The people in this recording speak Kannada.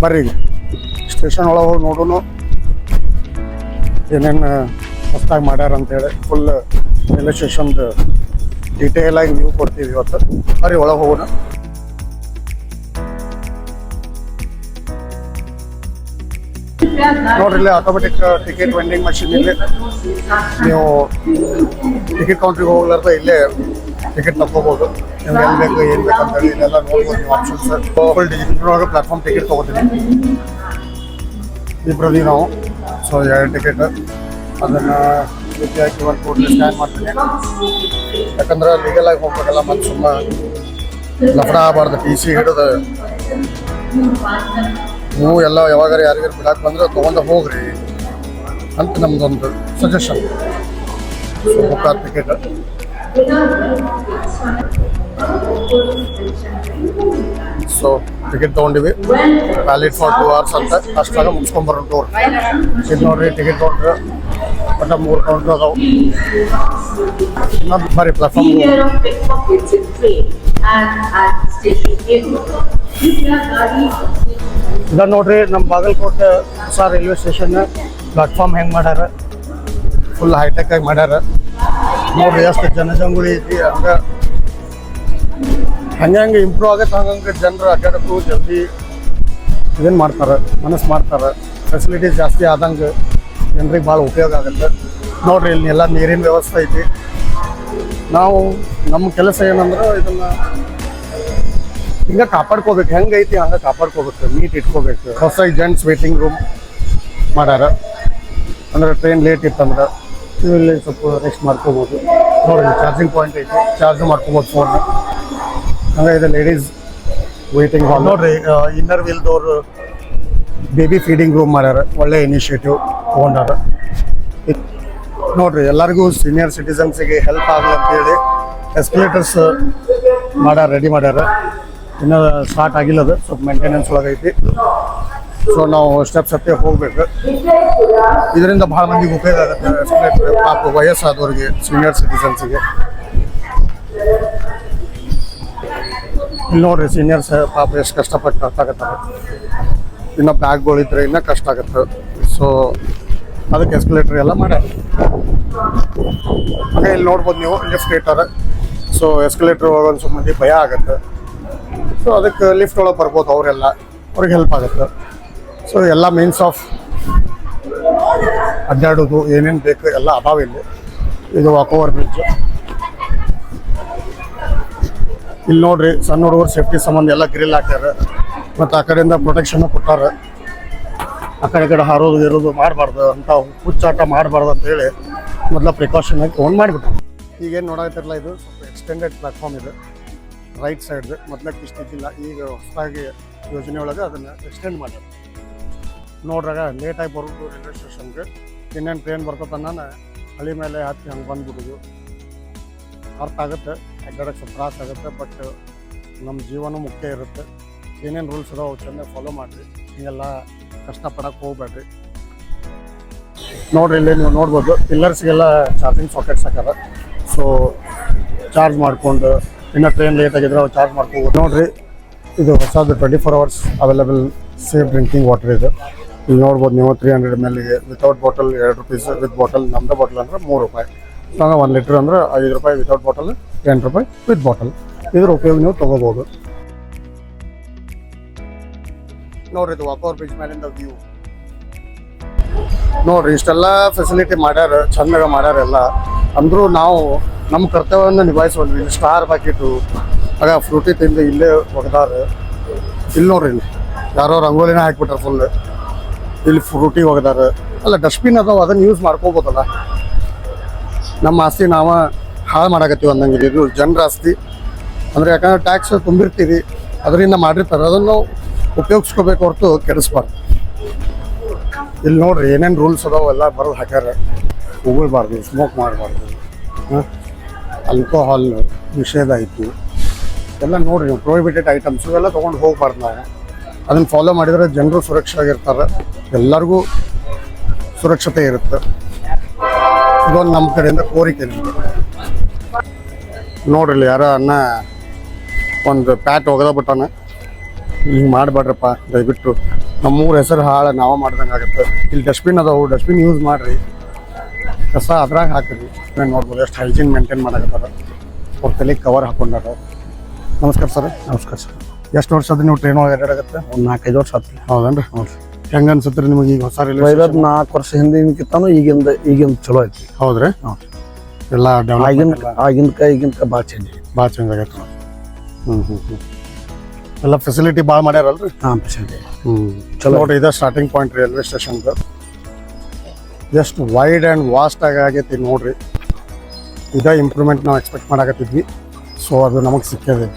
ಬರ್ರಿ ಸ್ಟೇಷನ್ ಒಳಗೆ ಹೋಗಿ ನೋಡೋನು ಏನೇನು ಹೊಸದಾಗಿ ಮಾಡ್ಯಾರ ಅಂತೇಳಿ ಫುಲ್ ರೈಲ್ವೆ ಸ್ಟೇಷನ್ದು ಡೀಟೇಲ್ ಆಗಿ ವ್ಯೂ ಕೊಡ್ತೀವಿ ಇವತ್ತು. ಬರ್ರಿ ಒಳಗೆ ಹೋಗೋಣ. ನೋಡ್ರಿ ಇಲ್ಲಿ ಆಟೋಮೆಟಿಕ್ ಟಿಕೆಟ್ ವೆಂಡಿಂಗ್ ಮಷಿನ್ ಇಲ್ಲಿ ನೀವು ಟಿಕೆಟ್ ಕೌಂಟ್ರಿಗೆ ಹೋಗ್ಲಾರ್ದ ಇಲ್ಲೇ ಟಿಕೆಟ್ ತಗೋಬಹುದು. ನಿಮ್ಗೆ ಎಲ್ಲಿ ಬೇಕು ಏನು ಬೇಕು ಅಂತೇಳಿ ಇಲ್ಲೆಲ್ಲ ನೋಡ್ಬೋದು ನೀವು options. Full digital platform ticket ತೊಗೋತೀನಿ ಇಬ್ಬರಲ್ಲಿ ನಾವು. ಸೊ 2 ಟಿಕೆಟ್ ಅದನ್ನು ರೀತಿಯಾಗಿ ಒಂದು ಕೋಡ್ ಸ್ಕ್ಯಾನ್ ಮಾಡ್ತೀನಿ. ಯಾಕಂದ್ರೆ ಲೀಗಲ್ ಆಗಿ ಹೋಗ್ಬೇಕಲ್ಲ, ಮತ್ತು ಸುಮ್ಮ ಲಫಡ ಆಗಬಾರ್ದು. TC ಹಿಡಿದು ನೀವು ಎಲ್ಲ ಯಾವಾಗಾರ ಯಾರಿಗಾರು ಬಿಡಕ್ಕೆ ಬಂದ್ರೆ ತೊಗೊಂಡು ಹೋಗ್ರಿ ಅಂತ ನಮ್ದೊಂದು ಸಜೆಷನ್. ಸೊ ಬುಕ್ ಆದ ಟಿಕೆಟ್ ಸೊ ಟಿಕೆಟ್ ತೊಗೊಂಡಿವಿ. ವ್ಯಾಲಿಡ್ ಫಾರ್ 2 hours ಅಂತ ಅಷ್ಟಾಗ ಮುಗಿಸ್ಕೊಂಬರೋ ಟೂರ್. ಇದು ನೋಡ್ರಿ ಟಿಕೆಟ್ ಕೌಂಟ್ರ್ ಒಟ್ಟು 3 ಕೌಂಟ್ರ್ ಅದಾವೆ. ಇನ್ನೊಂದು ಬಾರಿ ಪ್ಲಾಟ್ಫಾರ್ಮ್ ಇದ ನೋಡ್ರಿ ನಮ್ಮ ಬಾಗಲಕೋಟೆ ಹೊಸ ರೈಲ್ವೆ ಸ್ಟೇಷನ್ ಪ್ಲಾಟ್ಫಾರ್ಮ್ ಹೆಂಗೆ ಮಾಡ್ಯಾರ. ಫುಲ್ ಹೈಟೆಕ್ ಆಗಿ ಮಾಡ್ಯಾರ ನೋಡ್ರಿ. ಎಷ್ಟು ಜನಜಂಗುಳಿ ಐತಿ. ಹಂಗೆ ಇಂಪ್ರೂವ್ ಆಗತ್ತೆ ಹಂಗಂಗೆ ಜನರು ಅಡ್ಡಾಡಕ್ಕೂ ಜಲ್ದಿ ಇದನ್ನು ಮಾಡ್ತಾರೆ, ಮನಸ್ಸು ಮಾಡ್ತಾರೆ. ಫೆಸಿಲಿಟೀಸ್ ಜಾಸ್ತಿ ಆದಂಗೆ ಜನರಿಗೆ ಭಾಳ ಉಪಯೋಗ ಆಗುತ್ತೆ. ನೋಡ್ರಿ ಇಲ್ಲಿ ಎಲ್ಲ ನೀರಿನ ವ್ಯವಸ್ಥೆ ಐತಿ. ನಾವು ನಮ್ಮ ಕೆಲಸ ಏನಂದ್ರೆ ಇದನ್ನು ಹಿಂಗೆ ಕಾಪಾಡ್ಕೋಬೇಕು. ಹೆಂಗೈತಿ ಹಂಗೆ ಕಾಪಾಡ್ಕೋಬೇಕು, ನೀಟ್ ಇಟ್ಕೋಬೇಕು. ಹೊಸ ಜೆಂಟ್ಸ್ ವೇಟಿಂಗ್ ರೂಮ್ ಮಾಡ್ಯಾರ. ಅಂದ್ರೆ ಟ್ರೈನ್ ಲೇಟ್ ಇತ್ತಂದ್ರೆ ಇಲ್ಲಿ ಸ್ವಲ್ಪ ರೆಸ್ಟ್ ಮಾಡ್ಕೋಬೋದು. ನೋಡ್ರಿ ಚಾರ್ಜಿಂಗ್ ಪಾಯಿಂಟ್ ಐತಿ, ಚಾರ್ಜ್ ಮಾಡ್ಕೋಬೋದು ಫೋನ್. ಹಂಗೆ ಇದೆ ಲೇಡೀಸ್ ವೇಟಿಂಗ್ ಹಾಲ್. ನೋಡ್ರಿ ಇನ್ನರ್ ವೀಲ್ದವ್ರು ಬೇಬಿ ಫೀಡಿಂಗ್ ರೂಮ್ ಮಾಡ್ಯಾರ. ಒಳ್ಳೆ ಇನಿಷಿಯೇಟಿವ್ ತೊಗೊಂಡಾರ. ನೋಡ್ರಿ ಎಲ್ಲರಿಗೂ ಸೀನಿಯರ್ ಸಿಟಿಸನ್ಸಿಗೆ ಹೆಲ್ಪ್ ಆಗಲಿ ಅಂತೇಳಿ ಎಸ್ಕಲೇಟರ್ಸ್ ರೆಡಿ ಮಾಡ್ಯಾರ. ಇನ್ನೂ ಸ್ಟಾರ್ಟ್ ಆಗಿಲ್ಲದು, ಸ್ವಲ್ಪ ಮೇಂಟೆನೆನ್ಸ್ ಒಳಗೈತಿ. ಸೊ ನಾವು ಸ್ಟೆಪ್ಸ್ ಹತ್ತಿ ಹೋಗ್ಬೇಕು. ಇದರಿಂದ ಭಾಳ ಮಂದಿಗೆ ಉಪಯೋಗ ಆಗುತ್ತೆ. ಎಸ್ಕಲೇಟರ್ ಪಾಪ ವಯಸ್ಸಾದವ್ರಿಗೆ, ಸೀನಿಯರ್ ಸಿಟಿಸನ್ಸಿಗೆ. ಇಲ್ಲಿ ನೋಡ್ರಿ ಸೀನಿಯರ್ಸ್ ಪಾಪ ಎಷ್ಟು ಕಷ್ಟಪಟ್ಟು ಹತ್ತಾಗತ್ತಾರೆ. ಇನ್ನು ಬ್ಯಾಗ್ಗಳಿದ್ರೆ ಇನ್ನೂ ಕಷ್ಟ ಆಗುತ್ತೆ. ಸೊ ಅದಕ್ಕೆ ಎಸ್ಕಲೇಟರ್ ಎಲ್ಲ ಮಾಡ್ಯಾರ. ಹಾಗೆ ಇಲ್ಲಿ ನೋಡ್ಬೋದು ನೀವು ಲಿಫ್ಟ್ ಇಟ್ಟಾರೆ. ಸೊ ಎಸ್ಕಲೇಟರ್ ಒಂದು ಸ್ವಲ್ಪ ಮಂದಿ ಭಯ ಆಗುತ್ತೆ. ಸೊ ಅದಕ್ಕೆ ಲಿಫ್ಟ್ ಒಳಗೆ ಬರ್ಬೋದು ಅವರೆಲ್ಲ, ಅವ್ರಿಗೆ ಹೆಲ್ಪ್ ಆಗುತ್ತೆ. ಸೊ ಎಲ್ಲ ಮೀನ್ಸ್ ಆಫ್ ಅಡ್ಡಾಡೋದು ಏನೇನು ಬೇಕು ಎಲ್ಲ ಅದಾವ ಇಲ್ಲಿ. ಇದು ವಾಕೋವರ್ ಬ್ರಿಡ್ಜ್. ಇಲ್ಲಿ ನೋಡ್ರಿ ಸಣ್ಣ ಹುಡುಗರು ಸೇಫ್ಟಿ ಸಂಬಂಧ ಎಲ್ಲ ಗ್ರಿಲ್ ಹಾಕ್ಯಾರ. ಮತ್ತು ಆ ಕಡೆಯಿಂದ ಪ್ರೊಟೆಕ್ಷನ್ ಕೊಟ್ಟಾರ. ಆ ಕಡೆ ಹಾರೋದು ಇರೋದು ಮಾಡಬಾರ್ದು ಅಂತ, ಹುಚ್ಚಾಟ ಮಾಡಬಾರ್ದು ಅಂತೇಳಿ ಮೊದಲ ಪ್ರಿಕಾಷನ್ ಆಗಿ ತೊಗೊಂಡು ಮಾಡಿಬಿಟ್ರು. ಈಗೇನು ನೋಡಾಕತ್ತಿರಲ್ಲ, ಇದು ಸ್ವಲ್ಪ ಎಕ್ಸ್ಟೆಂಡೆಡ್ ಪ್ಲಾಟ್ಫಾರ್ಮ್ ಇದೆ ರೈಟ್ ಸೈಡ್ದು. ಮೊದಲಕ್ಕೆ ಇಷ್ಟಿದ್ದಿಲ್ಲ, ಈಗ ಹೊಸದಾಗಿ ಯೋಜನೆ ಒಳಗೆ ಅದನ್ನು ಎಕ್ಸ್ಟೆಂಡ್ ಮಾಡ್ಯಾರ. ನೋಡ್ರಾಗ ಲೇಟಾಗಿ ಬರೋದು ರೈಲ್ವೆ ಸ್ಟೇಷನ್ಗೆ. ಇನ್ನೇನು ಟ್ರೈನ್ ಬರ್ತದೆ ನಾನು ಹಳಿ ಮೇಲೆ ಹತ್ತಿ ಹಂಗೆ ಬಂದ್ಬಿಡೋದು. ಅರ್ಥ ಆಗುತ್ತೆ, ಅಡ್ಡಾಡಕ್ಕೆ ಸ್ವಲ್ಪ ತ್ರಾಸ ಆಗುತ್ತೆ. ಬಟ್ ನಮ್ಮ ಜೀವನ ಮುಖ್ಯ ಇರುತ್ತೆ. ಏನೇನು ರೂಲ್ಸ್ ಅದಾವೆ ಚೆನ್ನಾಗಿ ಫಾಲೋ ಮಾಡಿರಿ. ಹಿಂಗೆಲ್ಲ ಕಷ್ಟಪಡಕ್ಕೆ ಹೋಗ್ಬೇಡ್ರಿ. ನೋಡ್ರಿ ಇಲ್ಲಿ ನೀವು ನೋಡ್ಬೋದು ಪಿಲ್ಲರ್ಸ್ಗೆಲ್ಲ ಚಾರ್ಜಿಂಗ್ ಸಾಕೆಟ್ಸ್ ಹಾಕ್ಯಾರ. ಸೊ ಚಾರ್ಜ್ ಮಾಡಿಕೊಂಡು ಇನ್ನು ಟ್ರೈನ್ ಲೇಟ್ ಆಗಿದ್ರೆ ಅವು ಚಾರ್ಜ್ ಮಾಡ್ಕೋಬೋದು. ನೋಡ್ರಿ ಇದು ಹೊಸದು 24 hours available safe drinking water ಇದು. ಇಲ್ಲಿ ನೋಡ್ಬೋದು ನೀವು 300 ml without bottle 2 rupees, with bottle ನಮ್ಮದು ಬಾಟಲ್ ಅಂದ್ರೆ 3 ರೂಪಾಯಿ. ಸೊ 1 ಲೀಟ್ರ್ ಅಂದ್ರೆ 5 ರೂಪಾಯಿ, ವಿತೌಟ್ ಬಾಟಲ್ 10 ರೂಪಾಯಿ, ವಿತ್ ಬಾಟಲ್. ಇದ್ರ ಉಪಯೋಗ ನೀವು ತೊಗೋಬೋದು. ನೋಡ್ರಿ ಇದು ವಾಕೋವರ್ ಬ್ರಿಡ್ಜ್ ಮೇಲಿಂದ ವ್ಯೂ. ನೋಡ್ರಿ ಇಷ್ಟೆಲ್ಲ ಫೆಸಿಲಿಟಿ ಮಾಡ್ಯಾರ, ಚಂದಾಗ ಮಾಡ್ಯಾರ ಎಲ್ಲ. ಅಂದರೂ ನಾವು ನಮ್ಮ ಕರ್ತವ್ಯವನ್ನು ನಿಭಾಯಿಸೋಲ್ವಿ. ಇಲ್ಲಿ ಸ್ಟಾರ್ ಪ್ಯಾಕೆಟು ಆಗ ಫ್ರೂಟಿ ತಿಂದು ಇಲ್ಲೇ ಒಗದಾರ. ಇಲ್ಲಿ ನೋಡ್ರಿ ಇಲ್ಲಿ ಯಾರೋ ರಂಗೋಲಿನ ಹಾಕ್ಬಿಟ್ರೆ ಫುಲ್. ಇಲ್ಲಿ ಫ್ರೂಟಿ ಒಗದಾರ. ಅಲ್ಲ ಡಸ್ಟ್ಬಿನ್ ಅದಾವ, ಅದನ್ನು ಯೂಸ್ ಮಾಡ್ಕೋಬೋದಲ್ಲ. ನಮ್ಮ ಆಸ್ತಿ ನಾವು ಹಾಳು ಮಾಡಾಕತ್ತೀವಿ ಅಂದಂಗೆ. ಇದು ಜನರ ಆಸ್ತಿ ಅಂದರೆ, ಯಾಕಂದ್ರೆ ಟ್ಯಾಕ್ಸ್ ತುಂಬಿರ್ತೀವಿ, ಅದರಿಂದ ಮಾಡಿರ್ತಾರೆ. ಅದನ್ನು ಉಪಯೋಗಿಸ್ಕೋಬೇಕು ಹೊರತು ಕೆಡಿಸ್ಬಾರ್ದು. ಇಲ್ಲಿ ನೋಡ್ರಿ ಏನೇನು ರೂಲ್ಸ್ ಅದಾವ ಎಲ್ಲ ಬರೋದು ಹಾಕ್ಯಾರ. ಉಗುಳ್ಬಾರ್ದು, ಸ್ಮೋಕ್ ಮಾಡಬಾರ್ದು, ಆಲ್ಕೋಹಾಲ್ ನಿಷೇಧ ಐತಿ ಎಲ್ಲ. ನೋಡ್ರಿ ನೀವು ಪ್ರೊಹಿಬಿಟೆಡ್ ಐಟಮ್ಸು ಎಲ್ಲ ತೊಗೊಂಡು ಹೋಗ್ಬಾರ್ದು. ನಾವು ಅದನ್ನು ಫಾಲೋ ಮಾಡಿದರೆ ಜನರು ಸುರಕ್ಷವಾಗಿರ್ತಾರೆ, ಎಲ್ಲರಿಗೂ ಸುರಕ್ಷತೆ ಇರುತ್ತೆ. ಇದೊಂದು ನಮ್ಮ ಕಡೆಯಿಂದ ಕೋರಿಕೆ. ನೋಡ್ರಿ ಯಾರ ಅನ್ನ ಒಂದು ಪ್ಯಾಟ್ ಒಗದ ಬಿಟ್ಟಾನ. ಹಿಂಗೆ ಮಾಡಬೇಡ್ರಪ್ಪ ದಯವಿಟ್ಟು. ನಮ್ಮೂರ ಹೆಸರು ಹಾಳು ನಾವ ಮಾಡ್ದಂಗೆ ಆಗುತ್ತೆ. ಇಲ್ಲಿ ಡಸ್ಟ್ಬಿನ್ ಅದಾವು, ಡಸ್ಟ್ಬಿನ್ ಯೂಸ್ ಮಾಡ್ರಿ, ಕಸ ಅದ್ರಾಗ ಹಾಕಿರಿ. ನೋಡ್ಬೋದು ಎಷ್ಟು ಹೈಜೀನ್ ಮೇಂಟೈನ್ ಮಾಡಕತ್ತಾರ. ಅವ್ರ ತಲೆಗೆ ಕವರ್ ಹಾಕೊಂಡಾರ. ನಮಸ್ಕಾರ ಸರ್. ನಮಸ್ಕಾರ ಸರ್. ಎಷ್ಟು ವರ್ಷ ಅದು ನೀವು ಟ್ರೈನ್ ಒಳಗೆ ಅಡ್ಡಾಡಕತ್ತೆ? ಒಂದು 4-5 ವರ್ಷ ಆತ್ರಿ. ಹೌದನ್ರಿ? ಹೌದು. ಹೆಂಗೆ ಅನ್ಸುತ್ತೆ ರೀ ನಿಮಗೆ ಈಗ ಹೊಸ ರೈಲ್ವೆ? 4 ವರ್ಷ ಹಿಂದಿನಕ್ಕಿಂತಾನು ಈಗಿಂದ ಚಲೋ ಐತಿ. ಹೌದ್ರಿ? ಹೌದು. ಎಲ್ಲ ಡೆವಲಪ್ ಆಗಿನ ಭಾಳ ಚೇಂಜ್ ಐತಿ. ಭಾಳ ಚೇಂಜ್ ಆಗೈತೆ. ಎಲ್ಲ ಫೆಸಿಲಿಟಿ ಭಾಳ ಮಾಡ್ಯಾರಲ್ರಿ? ಹಾಂ, ಫೆಸಿಲಿಟಿ ಚಲೋ. ನೋಡಿ, ಇದೆ ಸ್ಟಾರ್ಟಿಂಗ್ ಪಾಯಿಂಟ್ ರೈಲ್ವೆ ಸ್ಟೇಷನ್ದು. ಎಷ್ಟು ವೈಡ್ ಆ್ಯಂಡ್ ವಾಸ್ಟ್ ಆಗೈತಿ ನೋಡ್ರಿ. ಇದೇ ಇಂಪ್ರೂವ್ಮೆಂಟ್ ನಾವು ಎಕ್ಸ್ಪೆಕ್ಟ್ ಮಾಡಕತ್ತಿದ್ವಿ. ಸೊ ಅದು ನಮಗೆ ಸಿಕ್ಕಿದೆ.